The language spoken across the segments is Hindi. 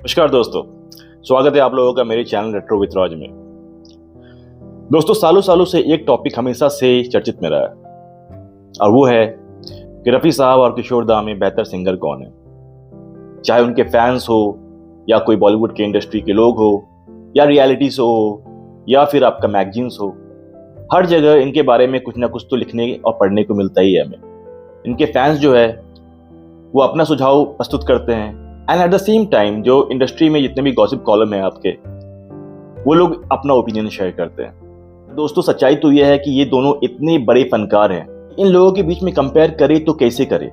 नमस्कार दोस्तों, स्वागत है आप लोगों का मेरे चैनल रेट्रो विद राज में। दोस्तों, सालों सालों से एक टॉपिक हमेशा से चर्चित में रहा है और वो है कि रफ़ी साहब और किशोर दा में बेहतर सिंगर कौन है। चाहे उनके फैंस हो या कोई बॉलीवुड के इंडस्ट्री के लोग हो या रियलिटी शो हो या फिर आपका मैगजीन्स हो, हर जगह इनके बारे में कुछ ना कुछ तो लिखने और पढ़ने को मिलता ही है हमें। इनके फैंस जो है वो अपना सुझाव प्रस्तुत करते हैं and at the same time जो इंडस्ट्री में जितने भी गॉसिप कॉलम है आपके, वो लोग अपना ओपिनियन शेयर करते हैं। दोस्तों, सच्चाई तो यह है कि ये दोनों इतने बड़े फनकार हैं, इन लोगों के बीच में कंपेयर करे तो कैसे करे।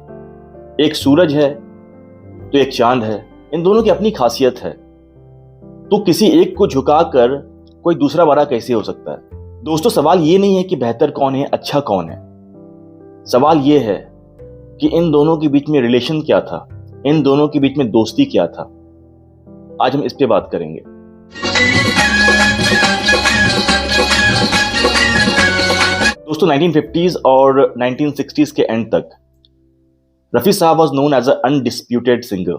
एक सूरज है तो एक चांद है, इन दोनों की अपनी खासियत है, तो किसी एक को झुकाकर कोई दूसरा बड़ा कैसे हो सकता है। दोस्तों, सवाल ये नहीं है कि बेहतर कौन है, अच्छा कौन है। सवाल ये है कि इन दोनों के बीच में रिलेशन क्या था, इन दोनों के बीच में दोस्ती क्या था। आज हम इस पे बात करेंगे। दोस्तों, 1950s और 1960s के एंड तक रफ़ी साहब was known as a undisputed singer.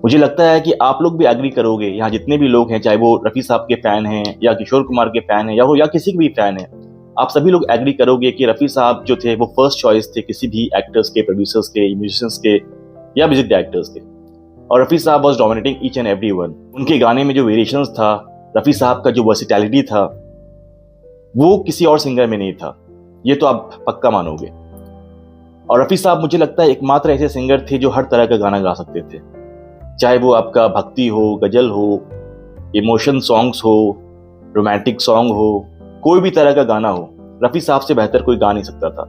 मुझे लगता है कि आप लोग भी एग्री करोगे, यहाँ जितने भी लोग हैं, चाहे वो रफ़ी साहब के फैन हैं या किशोर कुमार के फैन हैं या किसी के भी फैन हैं, आप सभी लोग एग्री करोगे कि रफ़ी साहब जो थे वो फर्स्ट चॉइस थे किसी भी एक्टर्स के, प्रोड्यूसर्स के, म्यूजिशियंस के या म्यूजिक डायरेक्टर्स के। और रफ़ी साहब was dominating each and every one. उनके गाने में जो वेरिएशंस था, रफ़ी साहब का जो वर्सिटैलिटी था, वो किसी और सिंगर में नहीं था, ये तो आप पक्का मानोगे। और रफ़ी साहब मुझे लगता है एकमात्र ऐसे सिंगर थे जो हर तरह का गाना गा सकते थे, चाहे वो आपका भक्ति हो, गजल हो, इमोशन सॉन्ग्स हो, रोमांटिक सॉन्ग हो, कोई भी तरह का गाना हो, रफ़ी साहब से बेहतर कोई गा नहीं सकता था।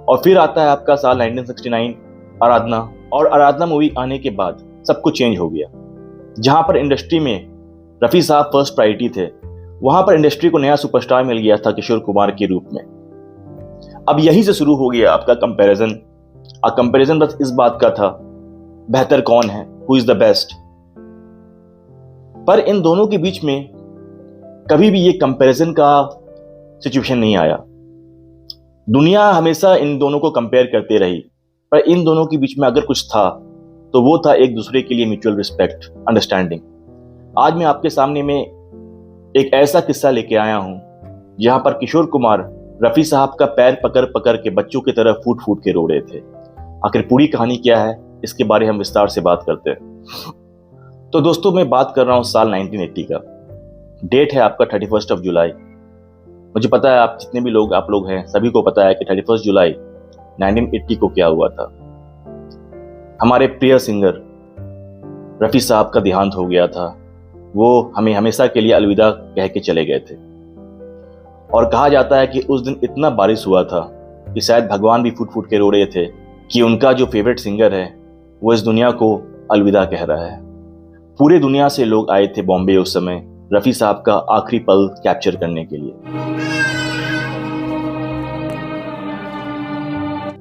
और फिर आता है आपका साल 1969, आराधना। और आराधना मूवी आने के बाद सब कुछ चेंज हो गया। जहां पर इंडस्ट्री में रफ़ी साहब फर्स्ट प्रायोरिटी थे, वहां पर इंडस्ट्री को नया सुपरस्टार मिल गया था किशोर कुमार के रूप में। अब यहीं से शुरू हो गया आपका कंपैरिजन। कंपैरिजन बस इस बात का था, बेहतर कौन है, हु इज द बेस्ट। पर इन दोनों के बीच में कभी भी ये कंपैरिजन का सिचुएशन नहीं आया। दुनिया हमेशा इन दोनों को कंपेयर करते रही, पर इन दोनों के बीच में अगर कुछ था तो वो था एक दूसरे के लिए म्यूचुअल रिस्पेक्ट, अंडरस्टैंडिंग। आज मैं आपके सामने में एक ऐसा किस्सा लेके आया हूं जहां पर किशोर कुमार रफ़ी साहब का पैर पकड़ पकड़ के बच्चों की तरह फूट फूट के रो रहे थे। आखिर पूरी कहानी क्या है, इसके बारे हम विस्तार से बात करते हैं। तो दोस्तों, मैं बात कर रहा हूं साल 1980 का। डेट है आपका 31 जुलाई। मुझे पता है आप जितने भी लोग आप लोग हैं सभी को पता है कि 31 जुलाई 1980 को क्या हुआ था। हमारे प्रिय सिंगर रफ़ी साहब का देहांत हो गया था। वो हमें हमेशा के लिए अलविदा कह के चले गए थे। और कहा जाता है कि उस दिन इतना बारिश हुआ था कि शायद भगवान भी फूट फूट के रो रहे थे कि उनका जो फेवरेट सिंगर है वो इस दुनिया को अलविदा कह रहा है। पूरे दुनिया से लोग आए थे बॉम्बे उस समय रफ़ी साहब का आखिरी पल कैप्चर करने के लिए।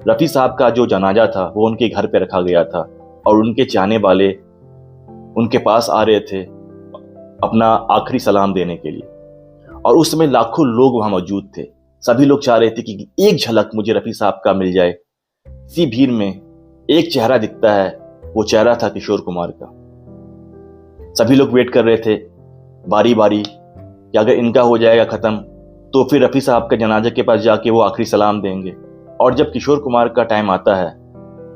रफ़ी साहब का जो जनाजा था वो उनके घर पे रखा गया था और उनके चाहने वाले उनके पास आ रहे थे अपना आखिरी सलाम देने के लिए। और उस समय लाखों लोग वहां मौजूद थे। सभी लोग चाह रहे थे कि एक झलक मुझे रफ़ी साहब का मिल जाए। इसी भीड़ में एक चेहरा दिखता है, वो चेहरा था किशोर कुमार का। सभी लोग वेट कर रहे थे बारी बारी कि अगर इनका हो जाएगा खत्म तो फिर रफ़ी साहब के जनाजे के पास जाके वो आखिरी सलाम देंगे। और जब किशोर कुमार का टाइम आता है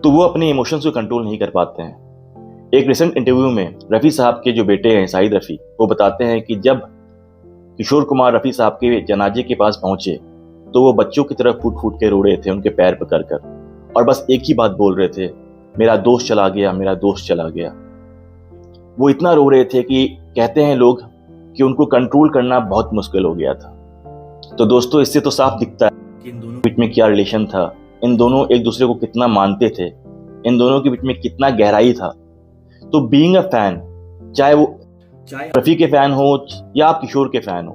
तो वो अपने इमोशंस को कंट्रोल नहीं कर पाते हैं। एक रिसेंट इंटरव्यू में रफ़ी साहब के जो बेटे हैं शाहिद रफ़ी, वो बताते हैं कि जब किशोर कुमार रफ़ी साहब के जनाजे के पास पहुंचे तो वो बच्चों की तरफ फूट फूट के रो रहे थे, उनके पैर पकड़ कर, और बस एक ही बात बोल रहे थे, मेरा दोस्त चला गया, मेरा दोस्त चला गया। वो इतना रो रहे थे कि कहते हैं लोग कि उनको कंट्रोल करना बहुत मुश्किल हो गया था। तो दोस्तों, इससे तो साफ दिखता है कि इन दोनों के बीच में क्या रिलेशन था, इन दोनों एक दूसरे को कितना मानते थे, इन दोनों के बीच में कितना गहराई था। तो बीइंग अ फैन, चाहे रफ़ी के फैन हो या आप किशोर के फैन हो,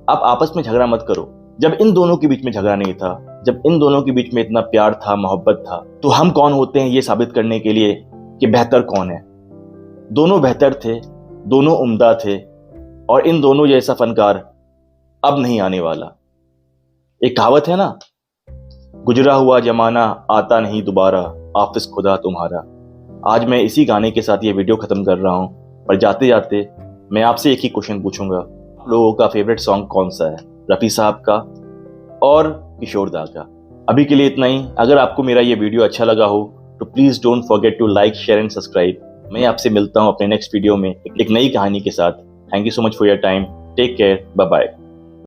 आप आपस में झगड़ा मत करो। जब इन दोनों के बीच में झगड़ा नहीं था, जब इन दोनों के बीच में इतना प्यार था, मोहब्बत था, तो हम कौन होते हैं ये साबित करने के लिए कि बेहतर कौन है। दोनों बेहतर थे, दोनों उम्दा थे, और इन दोनों जैसा फनकार अब नहीं आने वाला। एक कहावत है ना, गुजरा हुआ जमाना आता नहीं दोबारा, हाफिज खुदा तुम्हारा। आज मैं इसी गाने के साथ ये वीडियो खत्म कर रहा हूं। पर जाते जाते मैं आपसे एक ही क्वेश्चन पूछूंगा, आप लोगों का फेवरेट सॉन्ग कौन सा है, रफ़ी साहब का और किशोर दा का? अभी के लिए इतना ही। अगर आपको मेरा ये वीडियो अच्छा लगा हो तो please don't forget to like, share and subscribe. मैं आपसे मिलता हूँ अपने नेक्स्ट वीडियो में एक नई कहानी के साथ। Thank you so much for your time. Take care, bye bye.